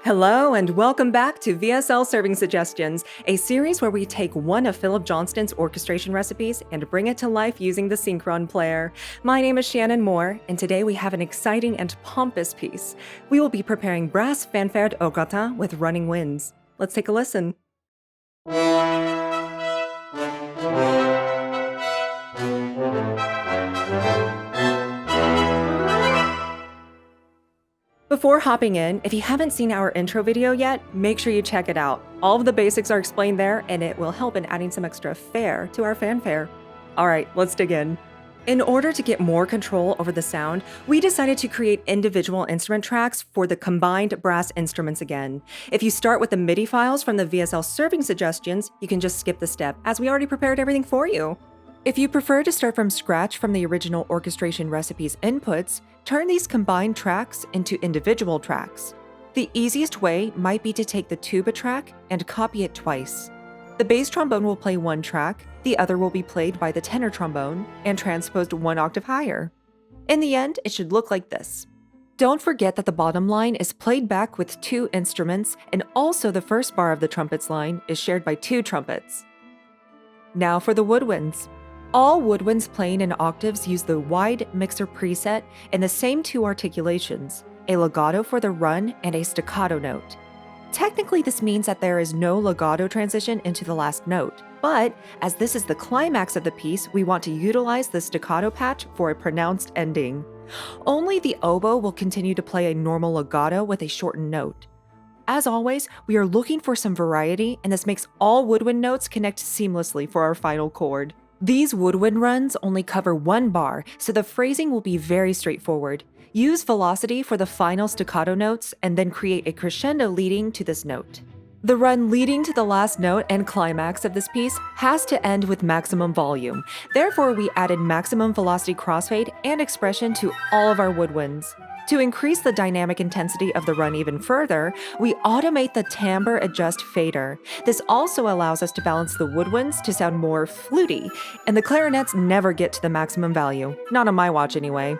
Hello, and welcome back to VSL Serving Suggestions, a series where we take one of Philip Johnston's orchestration recipes and bring it to life using the Synchron player. My name is Shannon Moore, and today we have an exciting and pompous piece. We will be preparing Brass Fanfared au Gratin with running winds. Let's take a listen. Before hopping in, if you haven't seen our intro video yet, make sure you check it out. All of the basics are explained there, and it will help in adding some extra flair to our fanfare. Alright, let's dig in. In order to get more control over the sound, we decided to create individual instrument tracks for the combined brass instruments again. If you start with the MIDI files from the VSL Serving Suggestions, you can just skip the step, as we already prepared everything for you. If you prefer to start from scratch from the original orchestration recipe's inputs, turn these combined tracks into individual tracks. The easiest way might be to take the tuba track and copy it twice. The bass trombone will play one track, the other will be played by the tenor trombone and transposed one octave higher. In the end, it should look like this. Don't forget that the bottom line is played back with two instruments, and also the first bar of the trumpets line is shared by two trumpets. Now for the woodwinds. All woodwinds playing in octaves use the wide mixer preset in the same two articulations, a legato for the run and a staccato note. Technically, this means that there is no legato transition into the last note, but as this is the climax of the piece, we want to utilize the staccato patch for a pronounced ending. Only the oboe will continue to play a normal legato with a shortened note. As always, we are looking for some variety, and this makes all woodwind notes connect seamlessly for our final chord. These woodwind runs only cover one bar, so the phrasing will be very straightforward. Use velocity for the final staccato notes and then create a crescendo leading to this note. The run leading to the last note and climax of this piece has to end with maximum volume. Therefore, we added maximum velocity crossfade and expression to all of our woodwinds. To increase the dynamic intensity of the run even further, we automate the timbre adjust fader. This also allows us to balance the woodwinds to sound more fluty, and the clarinets never get to the maximum value, not on my watch anyway.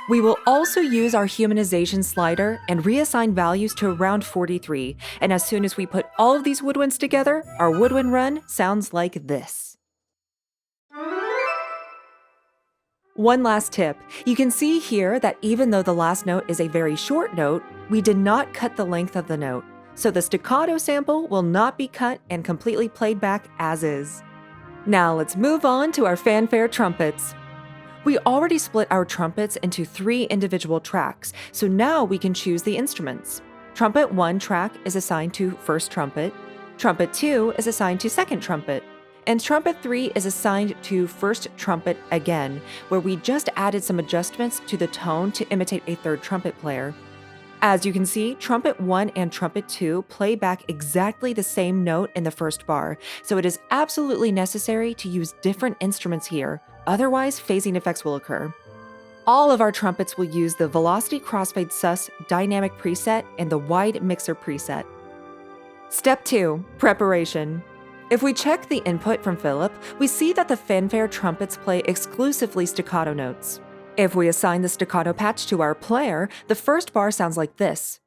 We will also use our humanization slider and reassign values to around 43, and as soon as we put all of these woodwinds together, our woodwind run sounds like this. One last tip. You can see here that even though the last note is a very short note, we did not cut the length of the note, so the staccato sample will not be cut and completely played back as is. Now let's move on to our fanfare trumpets. We already split our trumpets into 3 individual tracks, so now we can choose the instruments. Trumpet 1 track is assigned to first trumpet, trumpet 2 is assigned to second trumpet, and trumpet 3 is assigned to first trumpet again, where we just added some adjustments to the tone to imitate a third trumpet player. As you can see, trumpet 1 and trumpet 2 play back exactly the same note in the first bar, so it is absolutely necessary to use different instruments here, otherwise phasing effects will occur. All of our trumpets will use the Velocity Crossfade Sus dynamic preset and the wide mixer preset. Step 2. Preparation. If we check the input from Philip, we see that the fanfare trumpets play exclusively staccato notes. If we assign the staccato patch to our player, the first bar sounds like this.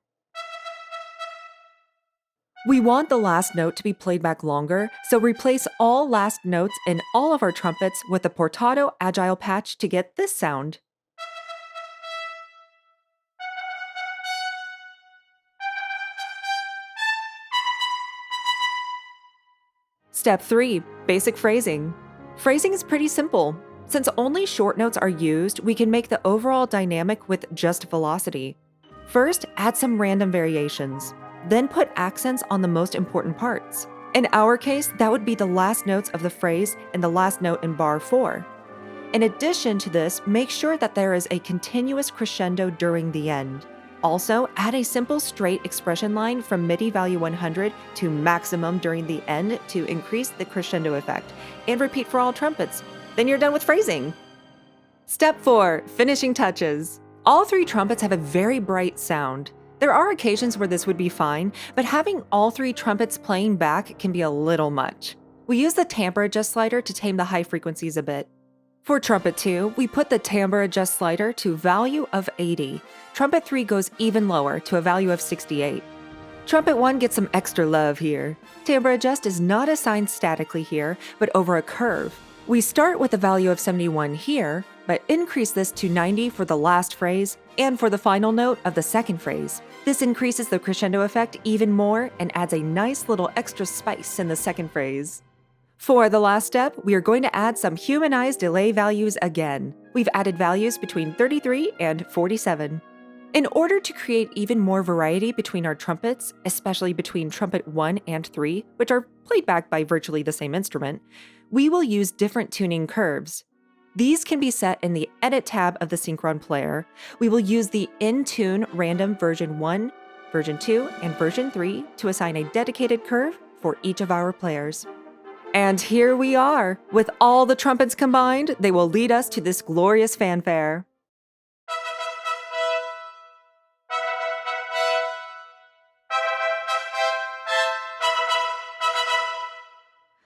We want the last note to be played back longer, so replace all last notes in all of our trumpets with the Portato Agile patch to get this sound. Step 3. Basic phrasing. Phrasing is pretty simple. Since only short notes are used, we can make the overall dynamic with just velocity. First, add some random variations. Then put accents on the most important parts. In our case, that would be the last notes of the phrase and the last note in bar 4. In addition to this, make sure that there is a continuous crescendo during the end. Also, add a simple straight expression line from MIDI value 100 to maximum during the end to increase the crescendo effect, and repeat for all trumpets. Then you're done with phrasing. Step 4. Finishing touches. All 3 trumpets have a very bright sound. There are occasions where this would be fine, but having all 3 trumpets playing back can be a little much. We use the timbre adjust slider to tame the high frequencies a bit. For trumpet 2, we put the timbre adjust slider to value of 80. Trumpet 3 goes even lower to a value of 68. Trumpet 1 gets some extra love here. Timbre adjust is not assigned statically here, but over a curve. We start with a value of 71 here, but increase this to 90 for the last phrase and for the final note of the second phrase. This increases the crescendo effect even more and adds a nice little extra spice in the second phrase. For the last step, we are going to add some humanized delay values again. We've added values between 33 and 47. In order to create even more variety between our trumpets, especially between trumpet 1 and 3, which are played back by virtually the same instrument, we will use different tuning curves. These can be set in the Edit tab of the Synchron player. We will use the In-Tune Random version 1, version 2, and version 3 to assign a dedicated curve for each of our players. And here we are! With all the trumpets combined, they will lead us to this glorious fanfare.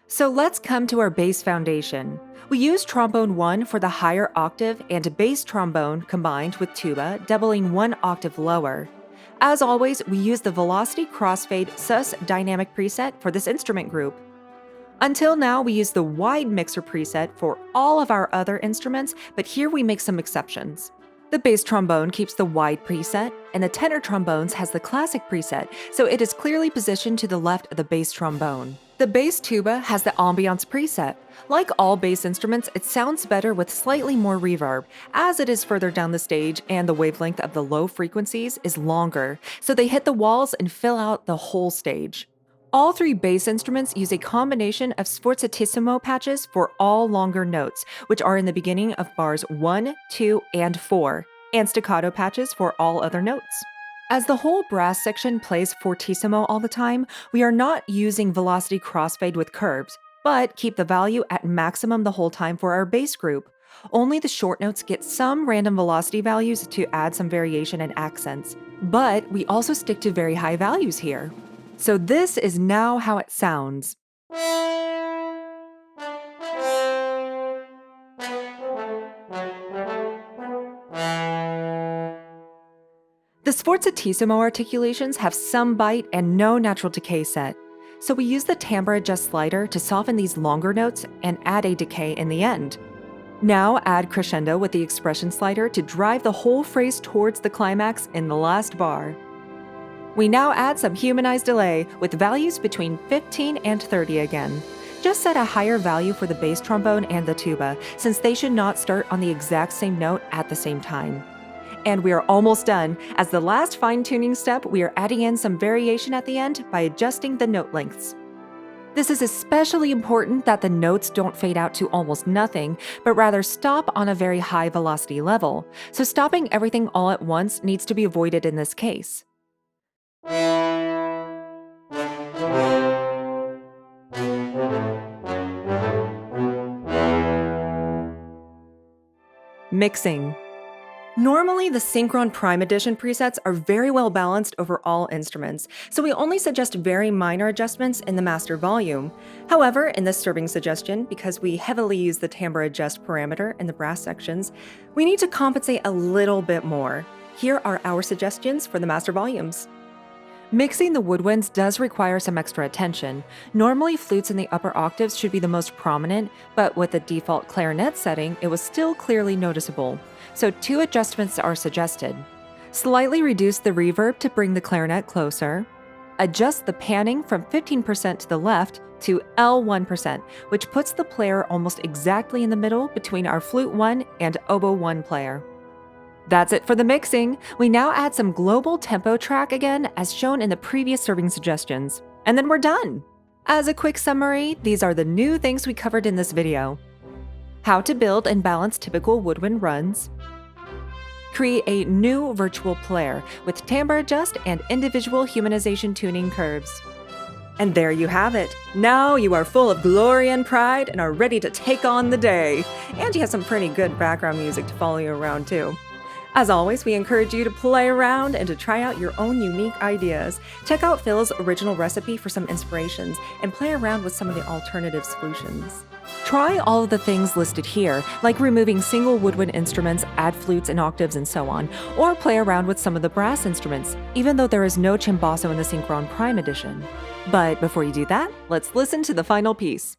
So let's come to our bass foundation. We use trombone 1 for the higher octave and bass trombone combined with tuba, doubling 1 octave lower. As always, we use the Velocity Crossfade Sus dynamic preset for this instrument group. Until now, we use the wide mixer preset for all of our other instruments, but here we make some exceptions. The bass trombone keeps the wide preset, and the tenor trombones has the classic preset, so it is clearly positioned to the left of the bass trombone. The bass tuba has the ambiance preset. Like all bass instruments, it sounds better with slightly more reverb, as it is further down the stage and the wavelength of the low frequencies is longer, so they hit the walls and fill out the whole stage. All three bass instruments use a combination of sforzatissimo patches for all longer notes, which are in the beginning of bars 1, 2, and 4, and staccato patches for all other notes. As the whole brass section plays fortissimo all the time, we are not using velocity crossfade with curves, but keep the value at maximum the whole time for our bass group. Only the short notes get some random velocity values to add some variation and accents, but we also stick to very high values here. So this is now how it sounds. The sforzatissimo articulations have some bite and no natural decay set, so we use the timbre adjust slider to soften these longer notes and add a decay in the end. Now add crescendo with the expression slider to drive the whole phrase towards the climax in the last bar. We now add some humanized delay with values between 15 and 30 again. Just set a higher value for the bass trombone and the tuba, since they should not start on the exact same note at the same time. And we are almost done. As the last fine-tuning step, we are adding in some variation at the end by adjusting the note lengths. This is especially important that the notes don't fade out to almost nothing, but rather stop on a very high velocity level. So stopping everything all at once needs to be avoided in this case. Mixing. Normally, the Synchron Prime Edition presets are very well balanced over all instruments, so we only suggest very minor adjustments in the master volume. However, in this serving suggestion, because we heavily use the timbre adjust parameter in the brass sections, we need to compensate a little bit more. Here are our suggestions for the master volumes. Mixing the woodwinds does require some extra attention. Normally, flutes in the upper octaves should be the most prominent, but with the default clarinet setting, it was still clearly noticeable. So 2 adjustments are suggested. Slightly reduce the reverb to bring the clarinet closer. Adjust the panning from 15% to the left to L1%, which puts the player almost exactly in the middle between our flute 1 and oboe 1 player. That's it for the mixing. We now add some global tempo track again, as shown in the previous serving suggestions. And then we're done! As a quick summary, these are the new things we covered in this video. How to build and balance typical woodwind runs. Create a new virtual player with timbre adjust and individual humanization tuning curves. And there you have it. Now you are full of glory and pride and are ready to take on the day. And you have some pretty good background music to follow you around too. As always, we encourage you to play around and to try out your own unique ideas. Check out Phil's original recipe for some inspirations and play around with some of the alternative solutions. Try all of the things listed here, like removing single woodwind instruments, add flutes and octaves and so on, or play around with some of the brass instruments, even though there is no cimbasso in the Synchron Prime edition. But before you do that, let's listen to the final piece.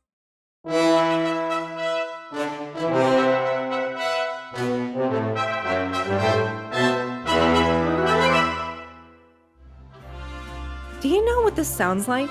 Do you know what this sounds like?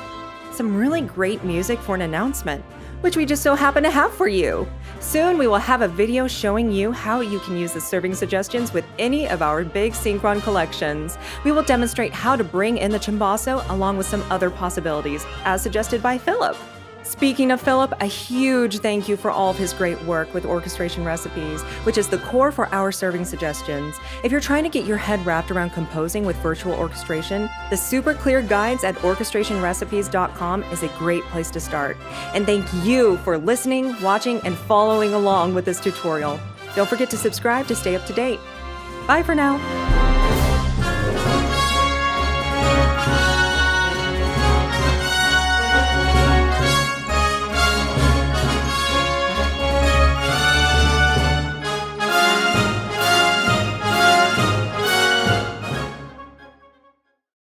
Some really great music for an announcement, which we just so happen to have for you. Soon we will have a video showing you how you can use the serving suggestions with any of our big Synchron collections. We will demonstrate how to bring in the cimbasso along with some other possibilities, as suggested by Philip. Speaking of Philip, a huge thank you for all of his great work with orchestration recipes, which is the core for our serving suggestions. If you're trying to get your head wrapped around composing with virtual orchestration, the super clear guides at orchestrationrecipes.com is a great place to start. And thank you for listening, watching, and following along with this tutorial. Don't forget to subscribe to stay up to date. Bye for now.